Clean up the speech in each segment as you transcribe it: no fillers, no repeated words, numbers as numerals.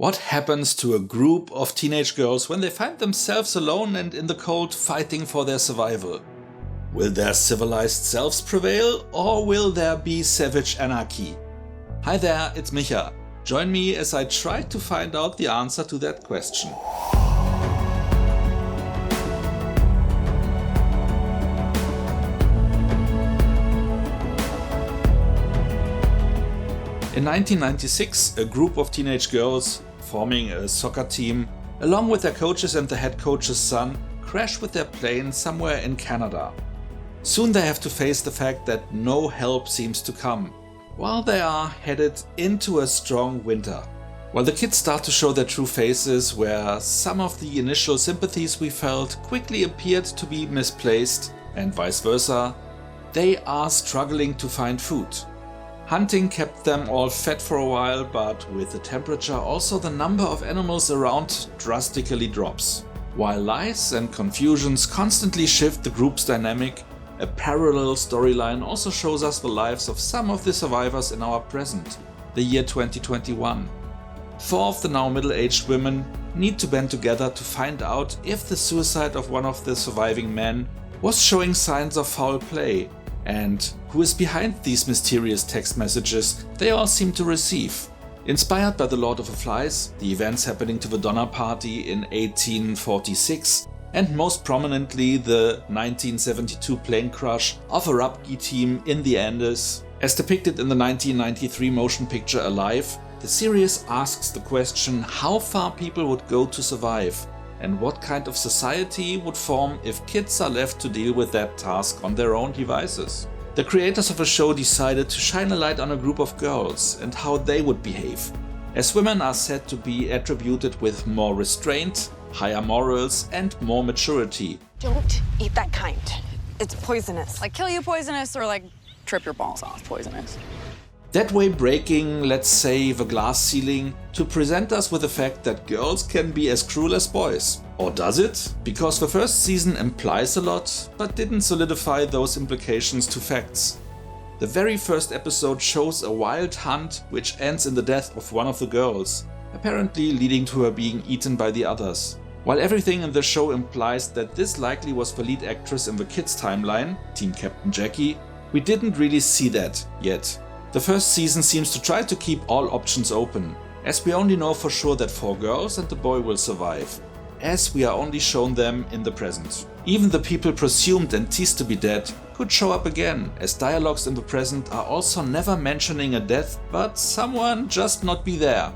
What happens to a group of teenage girls when they find themselves alone and in the cold fighting for their survival? Will their civilized selves prevail, or will there be savage anarchy? Hi there, it's Micha. Join me as I try to find out the answer to that question. In 1996, a group of teenage girls, forming a soccer team, along with their coaches and the head coach's son, crash with their plane somewhere in Canada. Soon they have to face the fact that no help seems to come, while they are headed into a strong winter. While the kids start to show their true faces, where some of the initial sympathies we felt quickly appeared to be misplaced, and vice versa, they are struggling to find food. Hunting kept them all fed for a while, but with the temperature also the number of animals around drastically drops. While lies and confusions constantly shift the group's dynamic, a parallel storyline also shows us the lives of some of the survivors in our present, the year 2021. 4 of the now middle-aged women need to band together to find out if the suicide of one of the surviving men was showing signs of foul play, and who is behind these mysterious text messages they all seem to receive. Inspired by The Lord of the Flies, the events happening to the Donner Party in 1846, and most prominently the 1972 plane crash of a rugby team in the Andes, as depicted in the 1993 motion picture Alive, the series asks the question how far people would go to survive, and what kind of society would form if kids are left to deal with that task on their own devices. The creators of the show decided to shine a light on a group of girls and how they would behave, as women are said to be attributed with more restraint, higher morals and more maturity. Don't eat that kind. It's poisonous. Like kill you poisonous or like trip your balls off poisonous. That way breaking, let's say, the glass ceiling to present us with the fact that girls can be as cruel as boys. Or does it? Because the first season implies a lot, but didn't solidify those implications to facts. The very first episode shows a wild hunt which ends in the death of one of the girls, apparently leading to her being eaten by the others. While everything in the show implies that this likely was the lead actress in the kids' timeline, Team Captain Jackie, we didn't really see that yet. The first season seems to try to keep all options open, as we only know for sure that 4 girls and the boy will survive, as we are only shown them in the present. Even the people presumed and teased to be dead could show up again, as dialogues in the present are also never mentioning a death, but someone just not be there.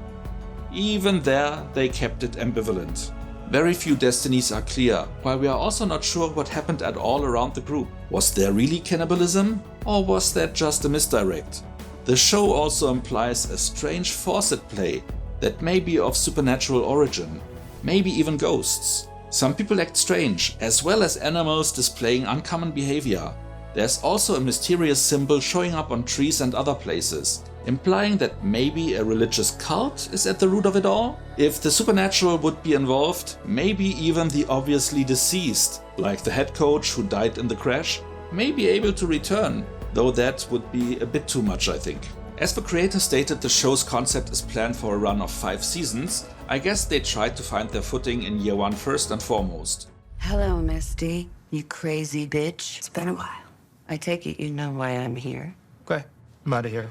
Even there, they kept it ambivalent. Very few destinies are clear, while we are also not sure what happened at all around the group. Was there really cannibalism, or was that just a misdirect? The show also implies a strange force at play that may be of supernatural origin, maybe even ghosts. Some people act strange, as well as animals displaying uncommon behavior. There's also a mysterious symbol showing up on trees and other places, implying that maybe a religious cult is at the root of it all? If the supernatural would be involved, maybe even the obviously deceased, like the head coach who died in the crash, may be able to return, though that would be a bit too much, I think. As the creator stated, the show's concept is planned for a run of 5 seasons. I guess they tried to find their footing in year 1 first and foremost. Hello, Misty, you crazy bitch. It's been a while. I take it you know why I'm here. Okay, I'm out of here.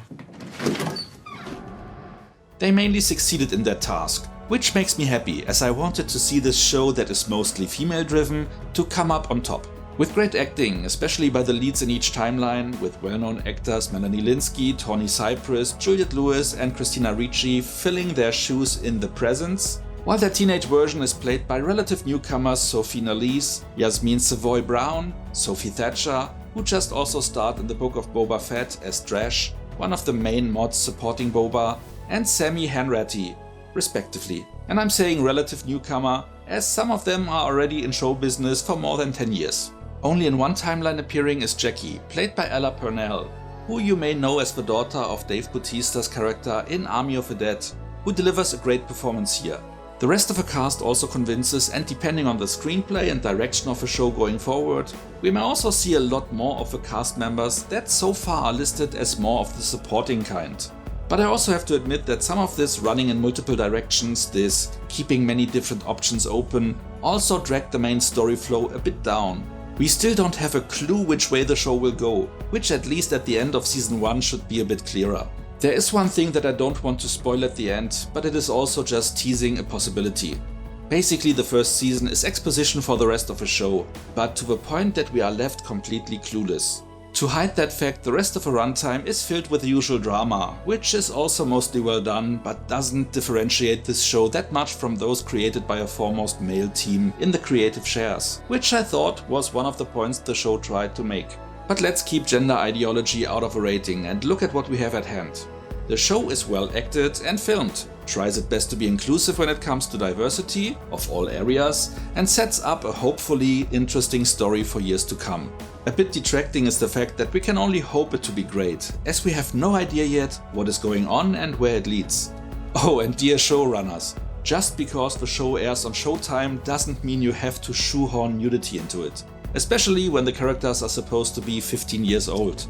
They mainly succeeded in their task, which makes me happy, as I wanted to see this show that is mostly female-driven to come up on top. With great acting, especially by the leads in each timeline, with well-known actors Melanie Lynskey, Tawny Cypress, Juliette Lewis and Christina Ricci filling their shoes in the presents, while their teenage version is played by relative newcomers Sophie Nalise, Yasmin Savoy Brown, Sophie Thatcher, who just also starred in the Book of Boba Fett as Drash, one of the main mods supporting Boba, and Sammy Hanratty, respectively. And I'm saying relative newcomer, as some of them are already in show business for more than 10 years. Only in one timeline appearing is Jackie, played by Ella Purnell, who you may know as the daughter of Dave Bautista's character in Army of the Dead, who delivers a great performance here. The rest of the cast also convinces, and depending on the screenplay and direction of the show going forward, we may also see a lot more of the cast members that so far are listed as more of the supporting kind. But I also have to admit that some of this running in multiple directions, this keeping many different options open, also dragged the main story flow a bit down. We still don't have a clue which way the show will go, which at least at the end of season 1 should be a bit clearer. There is one thing that I don't want to spoil at the end, but it is also just teasing a possibility. Basically, the first season is exposition for the rest of the show, but to the point that we are left completely clueless. To hide that fact, the rest of the runtime is filled with the usual drama, which is also mostly well done, but doesn't differentiate this show that much from those created by a foremost male team in the creative shares, which I thought was one of the points the show tried to make. But let's keep gender ideology out of a rating and look at what we have at hand. The show is well acted and filmed, tries its best to be inclusive when it comes to diversity of all areas, and sets up a hopefully interesting story for years to come. A bit detracting is the fact that we can only hope it to be great, as we have no idea yet what is going on and where it leads. Oh, and dear showrunners, just because the show airs on Showtime doesn't mean you have to shoehorn nudity into it, especially when the characters are supposed to be 15 years old.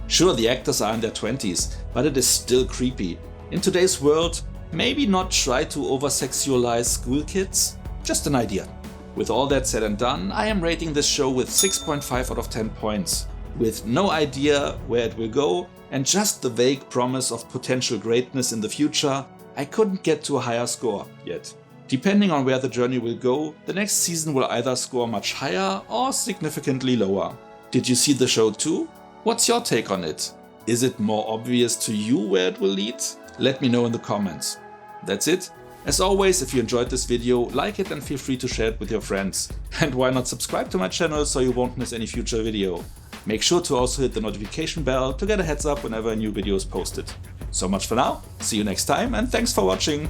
Sure, the actors are in their 20s, but it is still creepy. In today's world, maybe not try to over-sexualize school kids? Just an idea. With all that said and done, I am rating this show with 6.5 out of 10 points. With no idea where it will go and just the vague promise of potential greatness in the future, I couldn't get to a higher score yet. Depending on where the journey will go, the next season will either score much higher or significantly lower. Did you see the show too? What's your take on it? Is it more obvious to you where it will lead? Let me know in the comments. That's it. As always, if you enjoyed this video, like it and feel free to share it with your friends. And why not subscribe to my channel so you won't miss any future video. Make sure to also hit the notification bell to get a heads up whenever a new video is posted. So much for now, see you next time and thanks for watching.